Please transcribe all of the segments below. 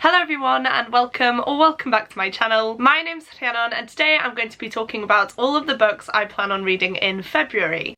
Hello everyone and welcome back to my channel. My name's Rhiannon and today I'm going to be talking about all of the books I plan on reading in February.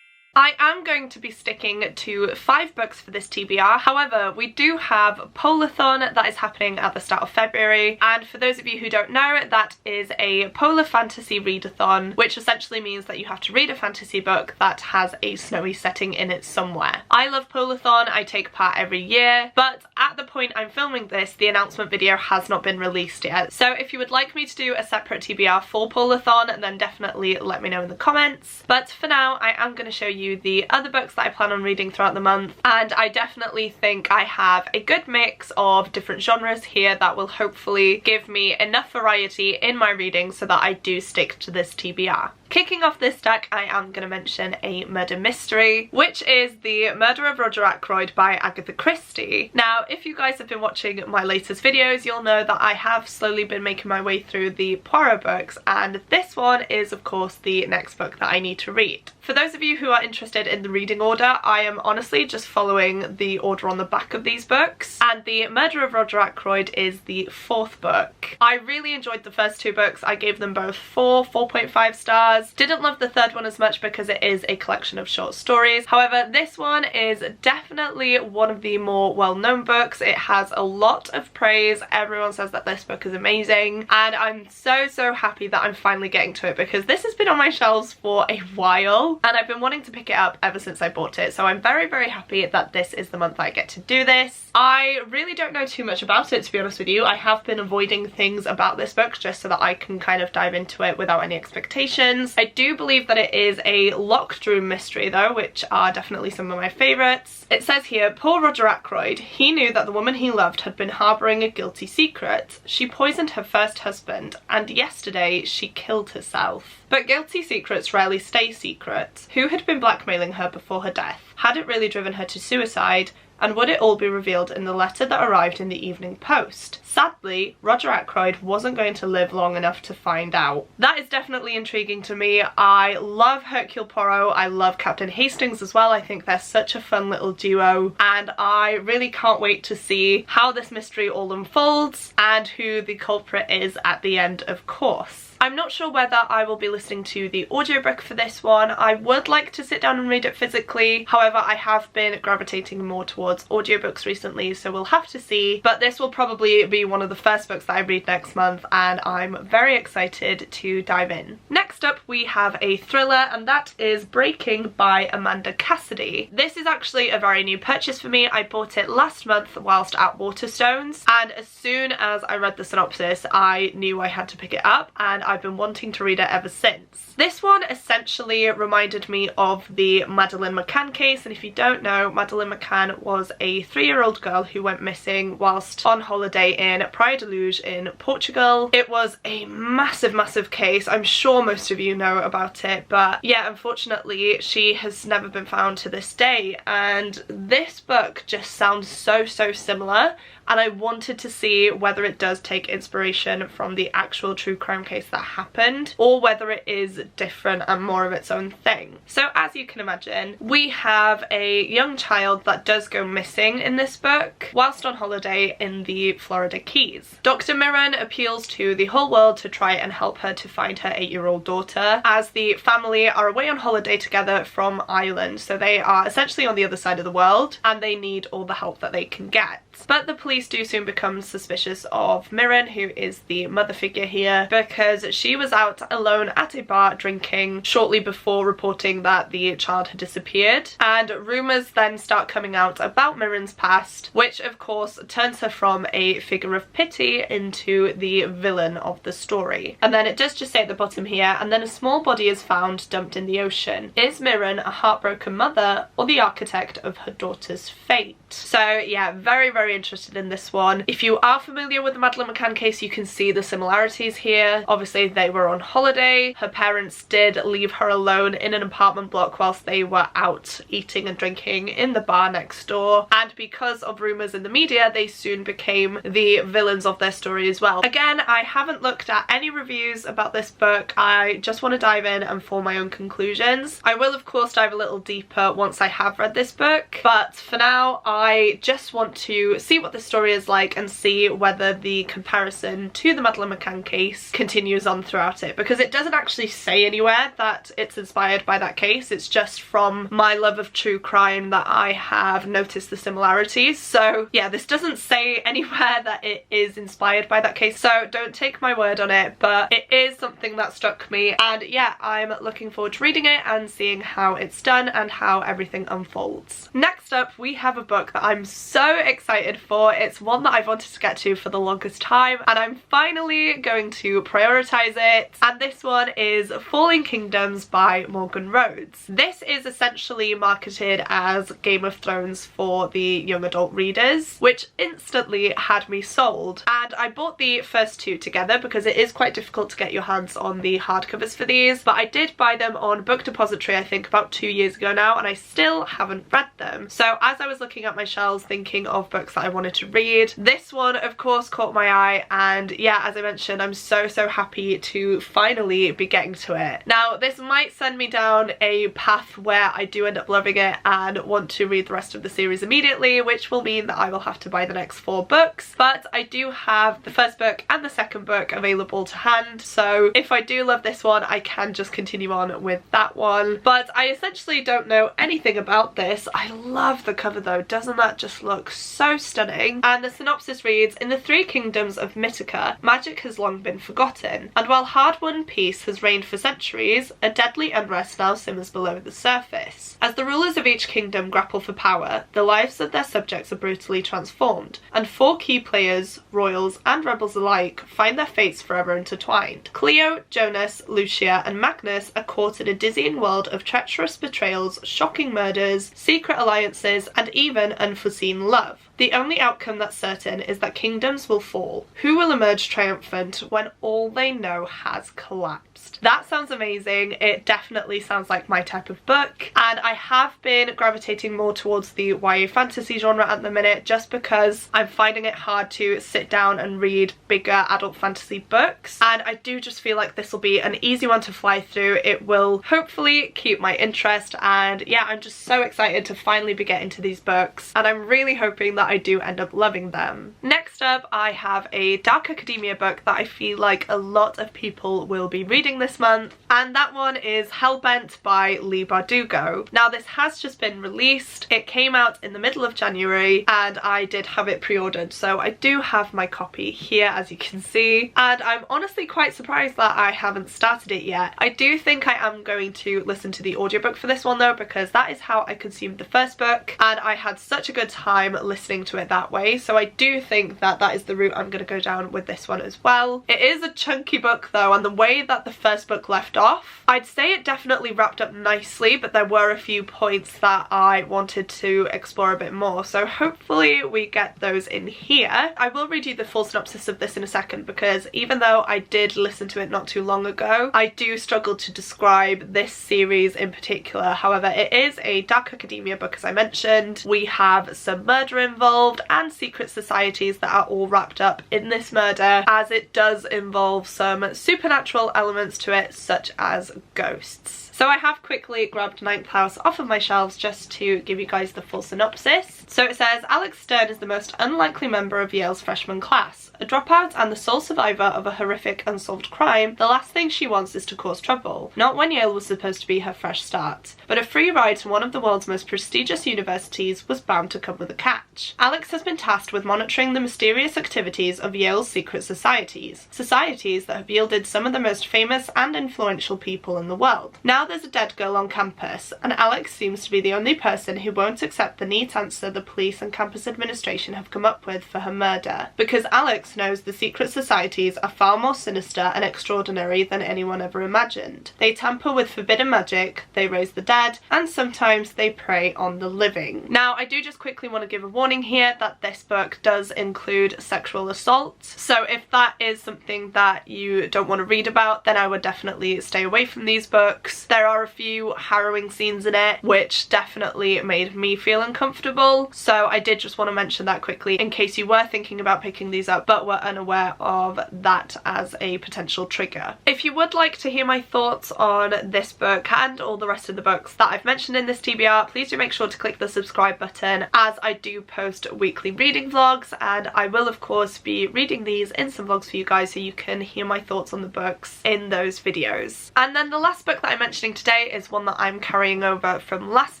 I am going to be sticking to 5 books for this TBR, however we do have Polathon that is happening at the start of February, and for those of you who don't know, that is a Polar Fantasy Readathon, which essentially means that you have to read a fantasy book that has a snowy setting in it somewhere. I love Polathon, I take part every year, but at the point I'm filming this, the announcement video has not been released yet, so if you would like me to do a separate TBR for Polathon, then definitely let me know in the comments. But for now, I am going to show you the other books that I plan on reading throughout the month, and I definitely think I have a good mix of different genres here that will hopefully give me enough variety in my reading so that I do stick to this TBR. Kicking off this deck, I am going to mention a murder mystery, which is The Murder of Roger Ackroyd by Agatha Christie. Now, if you guys have been watching my latest videos, you'll know that I have slowly been making my way through the Poirot books, and this one is of course the next book that I need to read. For those of you who are interested in the reading order, I am honestly just following the order on the back of these books, and The Murder of Roger Ackroyd is the 4th book. I really enjoyed the first 2 books. I gave them both 4.5 stars. Didn't love the 3rd one as much because it is a collection of short stories. However, this one is definitely one of the more well-known books. It has a lot of praise. Everyone says that this book is amazing, and I'm so happy that I'm finally getting to it because this has been on my shelves for a while and I've been wanting to pick it up ever since I bought it, so I'm very happy that this is the month that I get to do this. I really don't know too much about it, to be honest with you. I have been avoiding things about this book just so that I can kind of dive into it without any expectations. I do believe that it is a locked room mystery though, which are definitely some of my favourites. It says here, poor Roger Ackroyd, he knew that the woman he loved had been harbouring a guilty secret. She poisoned her first husband, and yesterday she killed herself. But guilty secrets rarely stay secret. Who had been blackmailing her before her death? Had it really driven her to suicide? And would it all be revealed in the letter that arrived in the Evening Post? Sadly, Roger Ackroyd wasn't going to live long enough to find out. That is definitely intriguing to me. I love Hercule Poirot, I love Captain Hastings as well. I think they're such a fun little duo, and I really can't wait to see how this mystery all unfolds and who the culprit is at the end, of course. I'm not sure whether I will be listening to the audiobook for this one. I would like to sit down and read it physically, however I have been gravitating more towards audiobooks recently, so we'll have to see. But this will probably be one of the first books that I read next month, and I'm very excited to dive in. Next up we have a thriller, and that is Breaking by Amanda Cassidy. This is actually a very new purchase for me. I bought it last month whilst at Waterstones, and as soon as I read the synopsis I knew I had to pick it up, and I've been wanting to read it ever since. This one essentially reminded me of the Madeleine McCann case, and if you don't know, Madeleine McCann was a 3-year-old girl who went missing whilst on holiday in Praia de Luz in Portugal. It was a massive case. I'm sure most of you know about it, but yeah, unfortunately she has never been found to this day, and this book just sounds so similar, and I wanted to see whether it does take inspiration from the actual true crime case that happened, or whether it is different and more of its own thing. So as you can imagine, we have a young child that does go missing in this book whilst on holiday in the Florida Keys. Dr. Mirren appeals to the whole world to try and help her to find her 8-year-old daughter, as the family are away on holiday together from Ireland, so they are essentially on the other side of the world and they need all the help that they can get. But the police do soon become suspicious of Mirren, who is the mother figure here, because she was out alone at a bar drinking shortly before reporting that the child had disappeared, and rumours then start coming out about Mirren's past, which of course turns her from a figure of pity into the villain of the story. And then it does just say at the bottom here, and then a small body is found dumped in the ocean. Is Mirren a heartbroken mother or the architect of her daughter's fate? So yeah, very interested in this one. If you are familiar with the Madeleine McCann case, you can see the similarities here. Obviously they were on holiday, her parents did leave her alone in an apartment block whilst they were out eating and drinking in the bar next door, and because of rumours in the media they soon became the villains of their story as well. Again, I haven't looked at any reviews about this book. I just want to dive in and form my own conclusions. I will of course dive a little deeper once I have read this book, but for now I just want to see what the story is like and see whether the comparison to the Madeleine McCann case continues on throughout it, because it doesn't actually say anywhere that it's inspired by that case. It's just from my love of true crime that I have noticed the similarities. So yeah, this doesn't say anywhere that it is inspired by that case, so don't take my word on it, but it is something that struck me, and yeah, I'm looking forward to reading it and seeing how it's done and how everything unfolds. Next up, we have a book that I'm so excited for. It's one that I've wanted to get to for the longest time, and I'm finally going to prioritize it, and this one is Falling Kingdoms by Morgan Rhodes. This is essentially marketed as Game of Thrones for the young adult readers, which instantly had me sold, and I bought the first two together because it is quite difficult to get your hands on the hardcovers for these, but I did buy them on Book Depository I think about 2 years ago now, and I still haven't read them. So as I was looking at my shelves thinking of books that I wanted to read, this one of course caught my eye, and yeah, as I mentioned, I'm so happy to finally be getting to it. Now this might send me down a path where I do end up loving it and want to read the rest of the series immediately, which will mean that I will have to buy the next 4 books, but I do have the first book and the second book available to hand, so if I do love this one I can just continue on with that one. But I essentially don't know anything about this. I love the cover though, doesn't that just look so stunning? And the synopsis reads, in the 3 kingdoms of Mythica, magic has long been forgotten, and while hard-won peace has reigned for centuries, a deadly unrest now simmers below the surface. As the rulers of each kingdom grapple for power, the lives of their subjects are brutally transformed, and 4 key players, royals and rebels alike, find their fates forever intertwined. Cleo, Jonas, Lucia and Magnus are caught in a dizzying world of treacherous betrayals, shocking murders, secret alliances and even unforeseen love. The only outcome that's certain is that kingdoms will fall. Who will emerge triumphant when all they know has collapsed? That sounds amazing. It definitely sounds like my type of book, and I have been gravitating more towards the YA fantasy genre at the minute just because I'm finding it hard to sit down and read bigger adult fantasy books, and I do just feel like this will be an easy one to fly through. It will hopefully keep my interest, and yeah, I'm just so excited to finally be getting to these books, and I'm really hoping that I do end up loving them. Next up, I have a dark academia book that I feel like a lot of people will be reading this month, and that one is Hellbent by Leigh Bardugo. Now this has just been released. It came out in the middle of January and I did have it pre-ordered, so I do have my copy here as you can see, and I'm honestly quite surprised that I haven't started it yet. I do think I am going to listen to the audiobook for this one though, because that is how I consumed the first book and I had such a good time listening to it that way, so I do think that that is the route I'm going to go down with this one as well. It is a chunky book though, and the way that the first book left off, I'd say it definitely wrapped up nicely, but there were a few points that I wanted to explore a bit more, so hopefully we get those in here. I will read you the full synopsis of this in a second, because even though I did listen to it not too long ago, I do struggle to describe this series in particular. However, it is a dark academia book as I mentioned. We have some murder involved and secret societies that are all wrapped up in this murder, as it does involve some supernatural elements to it, such as ghosts. So I have quickly grabbed Ninth House off of my shelves just to give you guys the full synopsis. So it says, Alex Stern is the most unlikely member of Yale's freshman class. A dropout and the sole survivor of a horrific unsolved crime, the last thing she wants is to cause trouble. Not when Yale was supposed to be her fresh start. But a free ride to one of the world's most prestigious universities was bound to come with a catch. Alex has been tasked with monitoring the mysterious activities of Yale's secret societies. Societies that have yielded some of the most famous and influential people in the world. Now there's a dead girl on campus, and Alex seems to be the only person who won't accept the neat answer the police and campus administration have come up with for her murder. Because Alex knows the secret societies are far more sinister and extraordinary than anyone ever imagined. They tamper with forbidden magic, they raise the dead, and sometimes they prey on the living. Now, I do just quickly want to give a warning here that this book does include sexual assault, so if that is something that you don't want to read about, then I would definitely stay away from these books. There There are a few harrowing scenes in it which definitely made me feel uncomfortable, so I did just want to mention that quickly in case you were thinking about picking these up but were unaware of that as a potential trigger. If you would like to hear my thoughts on this book and all the rest of the books that I've mentioned in this TBR, please do make sure to click the subscribe button, as I do post weekly reading vlogs, and I will of course be reading these in some vlogs for you guys so you can hear my thoughts on the books in those videos. And then the last book that I'm mentioning today is one that I'm carrying over from last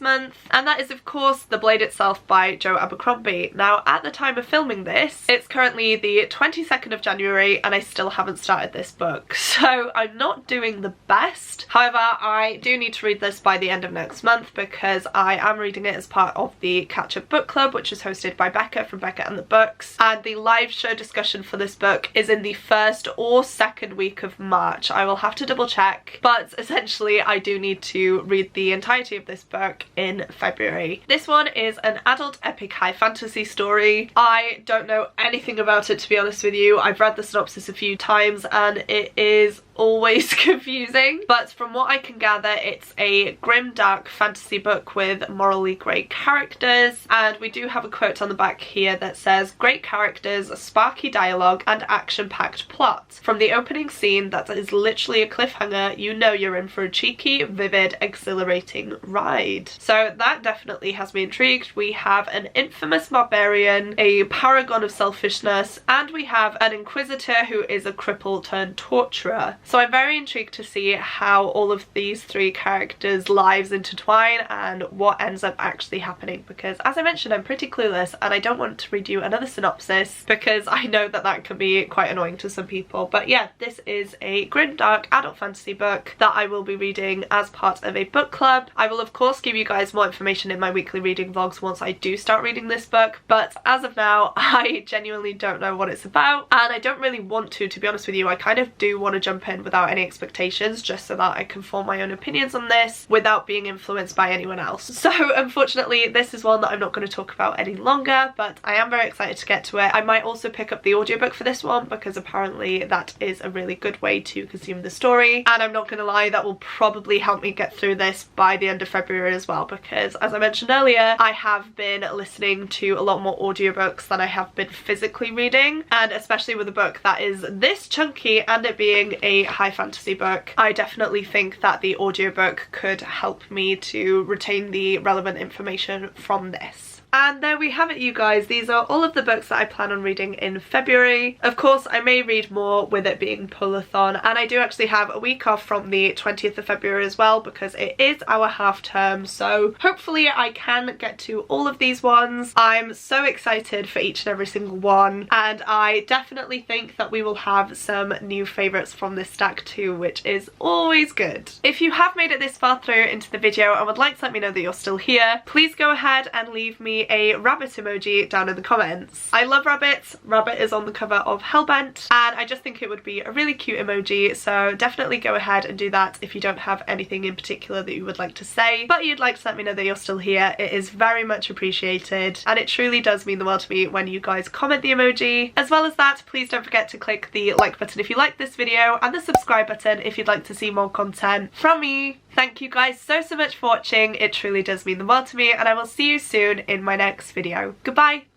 month, and that is of course The Blade Itself by Jo Abercrombie. Now at the time of filming this, it's currently the 22nd of January and I still haven't started this book, so I'm not doing the best. However, I do need to read this by the end of next month because I am reading it as part of the Catch Up Book Club, which is hosted by Becca from Becca and the Books, and the live show discussion for this book is in the first or second week of March. I will have to double check, but essentially I do need to read the entirety of this book in February. This one is an adult epic high fantasy story. I don't know anything about it, to be honest with you. I've read the synopsis a few times and it is always confusing, but from what I can gather it's a grim dark fantasy book with morally great characters, and we do have a quote on the back here that says, "Great characters, sparky dialogue and action-packed plot. From the opening scene that is literally a cliffhanger, you know you're in for a cheeky, vivid, exhilarating ride." So that definitely has me intrigued. We have an infamous barbarian, a paragon of selfishness, and we have an inquisitor who is a cripple turned torturer. So I'm very intrigued to see how all of these three characters' lives intertwine and what ends up actually happening, because as I mentioned I'm pretty clueless and I don't want to read you another synopsis because I know that that can be quite annoying to some people. But yeah, this is a grim dark adult fantasy book that I will be reading as part of a book club. I will of course give you guys more information in my weekly reading vlogs once I do start reading this book, but as of now I genuinely don't know what it's about and I don't really want to be honest with you. I kind of do want to jump in without any expectations just so that I can form my own opinions on this without being influenced by anyone else. So unfortunately this is one that I'm not going to talk about any longer, but I am very excited to get to it. I might also pick up the audiobook for this one because apparently that is a really good way to consume the story, and I'm not going to lie, that will probably help me get through this by the end of February as well, because as I mentioned earlier I have been listening to a lot more audiobooks than I have been physically reading, and especially with a book that is this chunky and it being a high fantasy book, I definitely think that the audiobook could help me to retain the relevant information from this. And there we have it, you guys. These are all of the books that I plan on reading in February. Of course, I may read more with it being Polathon, and I do actually have a week off from the 20th of February as well because it is our half term, so hopefully I can get to all of these ones. I'm so excited for each and every single one, and I definitely think that we will have some new favourites from this stack too, which is always good. If you have made it this far through into the video and would like to let me know that you're still here, please go ahead and leave me a rabbit emoji down in the comments. I love rabbits. Rabbit is on the cover of Hellbent and I just think it would be a really cute emoji, so definitely go ahead and do that if you don't have anything in particular that you would like to say but you'd like to let me know that you're still here. It is very much appreciated and it truly does mean the world to me when you guys comment the emoji. As well as that, please don't forget to click the like button if you like this video and the subscribe button if you'd like to see more content from me. Thank you guys so much for watching. It truly does mean the world to me and I will see you soon in my next video. Goodbye!